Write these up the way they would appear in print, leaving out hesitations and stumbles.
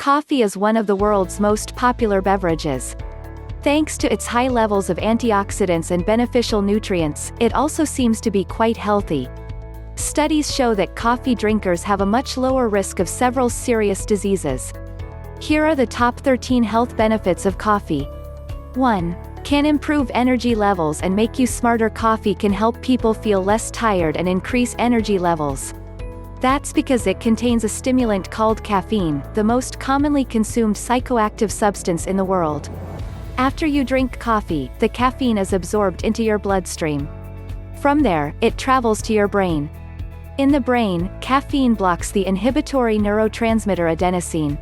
Coffee is one of the world's most popular beverages. Thanks to its high levels of antioxidants and beneficial nutrients, it also seems to be quite healthy. Studies show that coffee drinkers have a much lower risk of several serious diseases. Here are the top 13 health benefits of coffee. 1. Can improve energy levels and make you smarter. Coffee can help people feel less tired and increase energy levels. That's because it contains a stimulant called caffeine, the most commonly consumed psychoactive substance in the world. After you drink coffee, the caffeine is absorbed into your bloodstream. From there, it travels to your brain. In the brain, caffeine blocks the inhibitory neurotransmitter adenosine.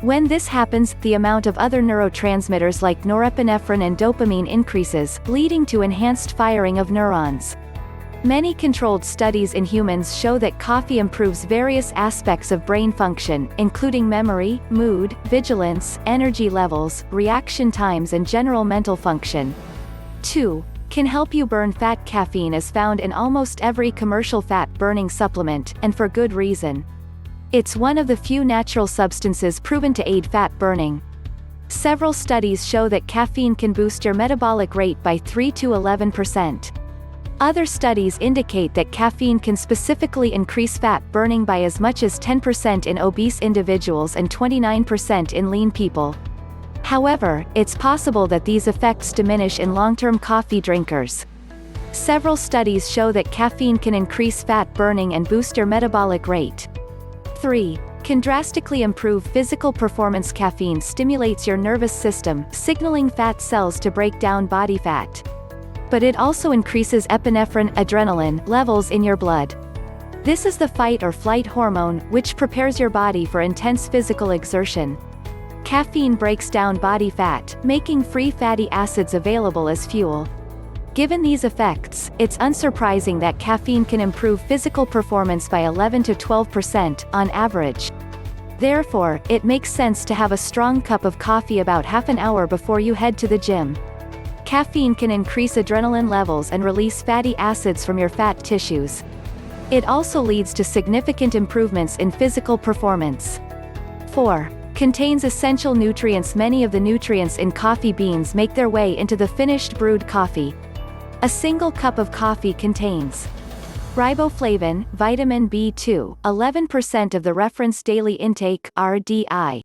When this happens, the amount of other neurotransmitters like norepinephrine and dopamine increases, leading to enhanced firing of neurons. Many controlled studies in humans show that coffee improves various aspects of brain function, including memory, mood, vigilance, energy levels, reaction times and general mental function. 2. Can help you burn fat. Caffeine is found in almost every commercial fat-burning supplement, and for good reason. It's one of the few natural substances proven to aid fat burning. Several studies show that caffeine can boost your metabolic rate by 3 to 11%. Other studies indicate that caffeine can specifically increase fat burning by as much as 10% in obese individuals and 29% in lean people. However, it's possible that these effects diminish in long-term coffee drinkers. Several studies show that caffeine can increase fat burning and boost your metabolic rate. 3. Can drastically improve physical performance. Caffeine stimulates your nervous system, signaling fat cells to break down body fat. But it also increases epinephrine, adrenaline, levels in your blood. This is the fight or flight hormone, which prepares your body for intense physical exertion. Caffeine breaks down body fat, making free fatty acids available as fuel. Given these effects, it's unsurprising that caffeine can improve physical performance by 11 to 12% on average. Therefore, it makes sense to have a strong cup of coffee about half an hour before you head to the gym. Caffeine can increase adrenaline levels and release fatty acids from your fat tissues. It also leads to significant improvements in physical performance. 4. Contains essential nutrients. Many of the nutrients in coffee beans make their way into the finished brewed coffee. A single cup of coffee contains riboflavin, vitamin B2, 11% of the reference daily intake (RDI).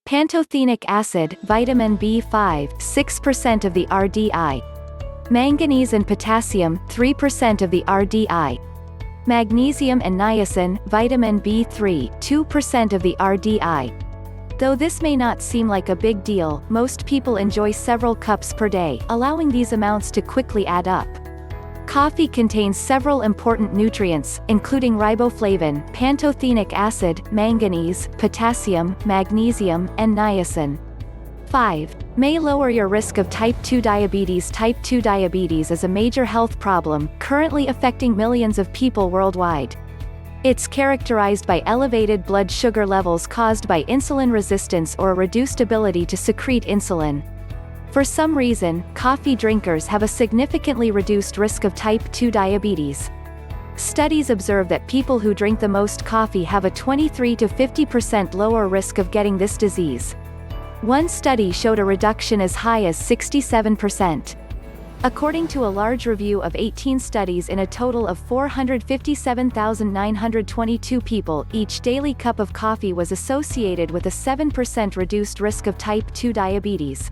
Pantothenic acid, vitamin B5, 6% of the RDI. Manganese and potassium, 3% of the RDI. Magnesium and niacin, vitamin B3, 2% of the RDI. Though this may not seem like a big deal, most people enjoy several cups per day, allowing these amounts to quickly add up. Coffee contains several important nutrients, including riboflavin, pantothenic acid, manganese, potassium, magnesium, and niacin. 5. May lower your risk of type 2 diabetes. Type 2 diabetes is a major health problem, currently affecting millions of people worldwide. It's characterized by elevated blood sugar levels caused by insulin resistance or a reduced ability to secrete insulin. For some reason, coffee drinkers have a significantly reduced risk of type 2 diabetes. Studies observe that people who drink the most coffee have a 23 to 50% lower risk of getting this disease. One study showed a reduction as high as 67%. According to a large review of 18 studies in a total of 457,922 people, each daily cup of coffee was associated with a 7% reduced risk of type 2 diabetes.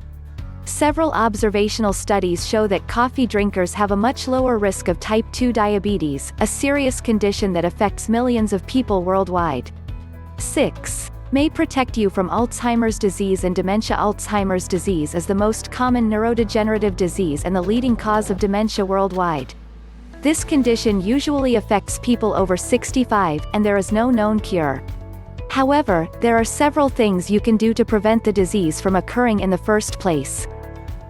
Several observational studies show that coffee drinkers have a much lower risk of type 2 diabetes, a serious condition that affects millions of people worldwide. 6. May protect you from Alzheimer's disease and dementia. Alzheimer's disease is the most common neurodegenerative disease and the leading cause of dementia worldwide. This condition usually affects people over 65, and there is no known cure. However, there are several things you can do to prevent the disease from occurring in the first place.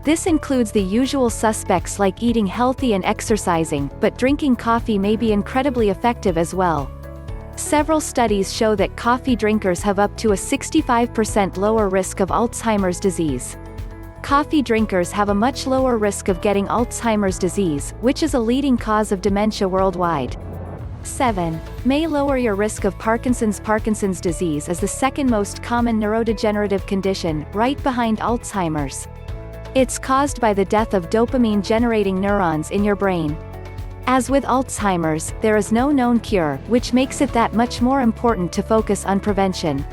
This includes the usual suspects like eating healthy and exercising, but drinking coffee may be incredibly effective as well. Several studies show that coffee drinkers have up to a 65% lower risk of Alzheimer's disease. Coffee drinkers have a much lower risk of getting Alzheimer's disease, which is a leading cause of dementia worldwide. 7. May lower your risk of Parkinson's. Parkinson's disease is the second most common neurodegenerative condition, right behind Alzheimer's. It's caused by the death of dopamine-generating neurons in your brain. As with Alzheimer's, there is no known cure, which makes it that much more important to focus on prevention.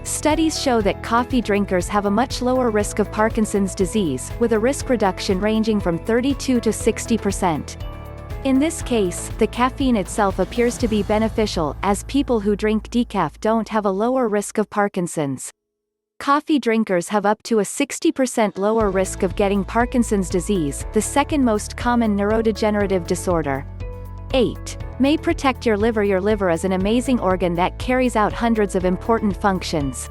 Studies show that coffee drinkers have a much lower risk of Parkinson's disease, with a risk reduction ranging from 32 to 60%. In this case, the caffeine itself appears to be beneficial, as people who drink decaf don't have a lower risk of Parkinson's. Coffee drinkers have up to a 60% lower risk of getting Parkinson's disease, the second most common neurodegenerative disorder. 8. May protect your liver. Your liver is an amazing organ that carries out hundreds of important functions.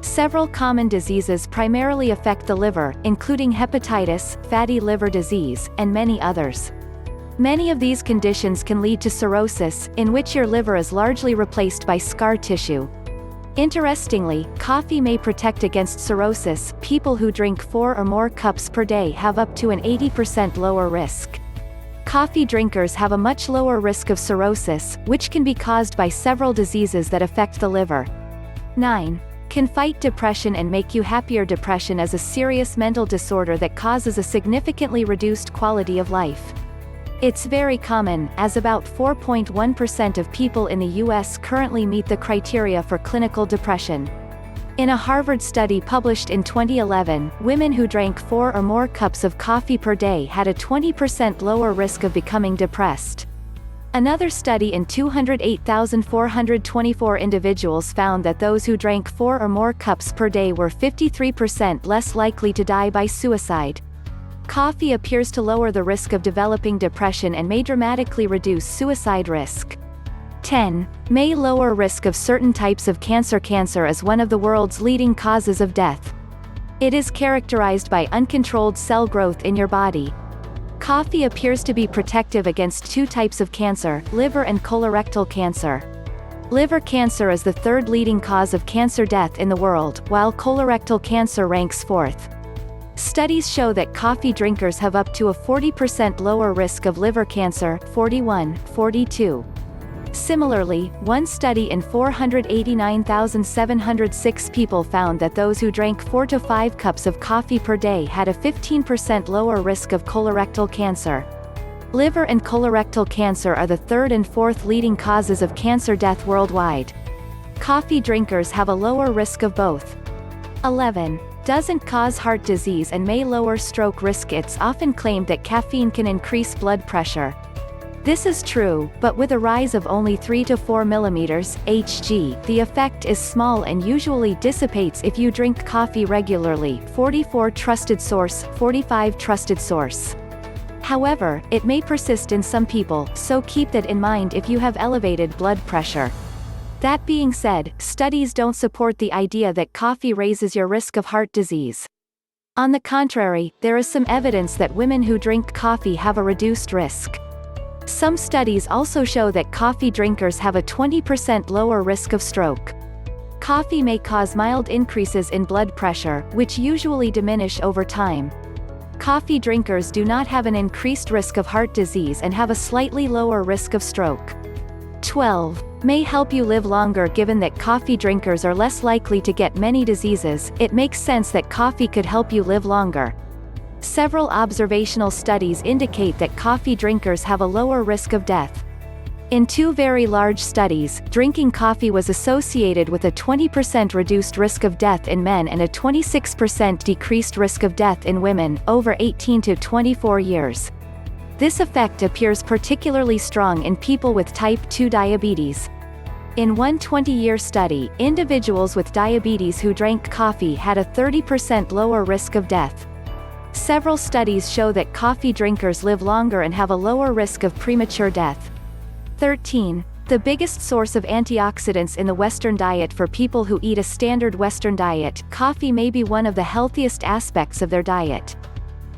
Several common diseases primarily affect the liver, including hepatitis, fatty liver disease, and many others. Many of these conditions can lead to cirrhosis, in which your liver is largely replaced by scar tissue. Interestingly, coffee may protect against cirrhosis. People who drink 4 or more cups per day have up to an 80% lower risk. Coffee drinkers have a much lower risk of cirrhosis, which can be caused by several diseases that affect the liver. 9. Can fight depression and make you happier. Depression is a serious mental disorder that causes a significantly reduced quality of life. It's very common, as about 4.1% of people in the U.S. currently meet the criteria for clinical depression. In a Harvard study published in 2011, women who drank 4 or more cups of coffee per day had a 20% lower risk of becoming depressed. Another study in 208,424 individuals found that those who drank 4 or more cups per day were 53% less likely to die by suicide. Coffee appears to lower the risk of developing depression and may dramatically reduce suicide risk. 10. May lower risk of certain types of cancer. Cancer is one of the world's leading causes of death. It is characterized by uncontrolled cell growth in your body. Coffee appears to be protective against 2 types of cancer, liver and colorectal cancer. Liver cancer is the third leading cause of cancer death in the world, while colorectal cancer ranks 4th. Studies show that coffee drinkers have up to a 40% lower risk of liver cancer, 41-42. Similarly, one study in 489,706 people found that those who drank 4 to 5 cups of coffee per day had a 15% lower risk of colorectal cancer. Liver and colorectal cancer are the third and fourth leading causes of cancer death worldwide. Coffee drinkers have a lower risk of both. 11. Doesn't cause heart disease and may lower stroke risk. It's often claimed that caffeine can increase blood pressure. This is true, but with a rise of only 3 to 4 mm Hg, the effect is small and usually dissipates if you drink coffee regularly. 44 trusted source, 45 trusted source. However, it may persist in some people, so keep that in mind if you have elevated blood pressure. That being said, studies don't support the idea that coffee raises your risk of heart disease. On the contrary, there is some evidence that women who drink coffee have a reduced risk. Some studies also show that coffee drinkers have a 20% lower risk of stroke. Coffee may cause mild increases in blood pressure, which usually diminish over time. Coffee drinkers do not have an increased risk of heart disease and have a slightly lower risk of stroke. 12. May help you live longer. Given that coffee drinkers are less likely to get many diseases, it makes sense that coffee could help you live longer. Several observational studies indicate that coffee drinkers have a lower risk of death. In 2 very large studies, drinking coffee was associated with a 20% reduced risk of death in men and a 26% decreased risk of death in women, over 18 to 24 years. This effect appears particularly strong in people with type 2 diabetes. In one 20-year study, individuals with diabetes who drank coffee had a 30% lower risk of death. Several studies show that coffee drinkers live longer and have a lower risk of premature death. 13. The biggest source of antioxidants in the Western diet. For people who eat a standard Western diet, coffee may be one of the healthiest aspects of their diet.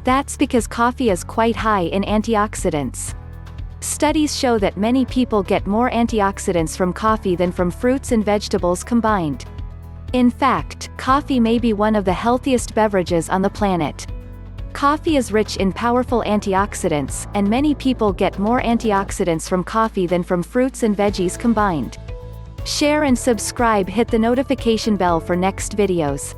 That's because coffee is quite high in antioxidants. Studies show that many people get more antioxidants from coffee than from fruits and vegetables combined. In fact, coffee may be one of the healthiest beverages on the planet. Coffee is rich in powerful antioxidants, and many people get more antioxidants from coffee than from fruits and veggies combined. Share and subscribe, hit the notification bell for next videos.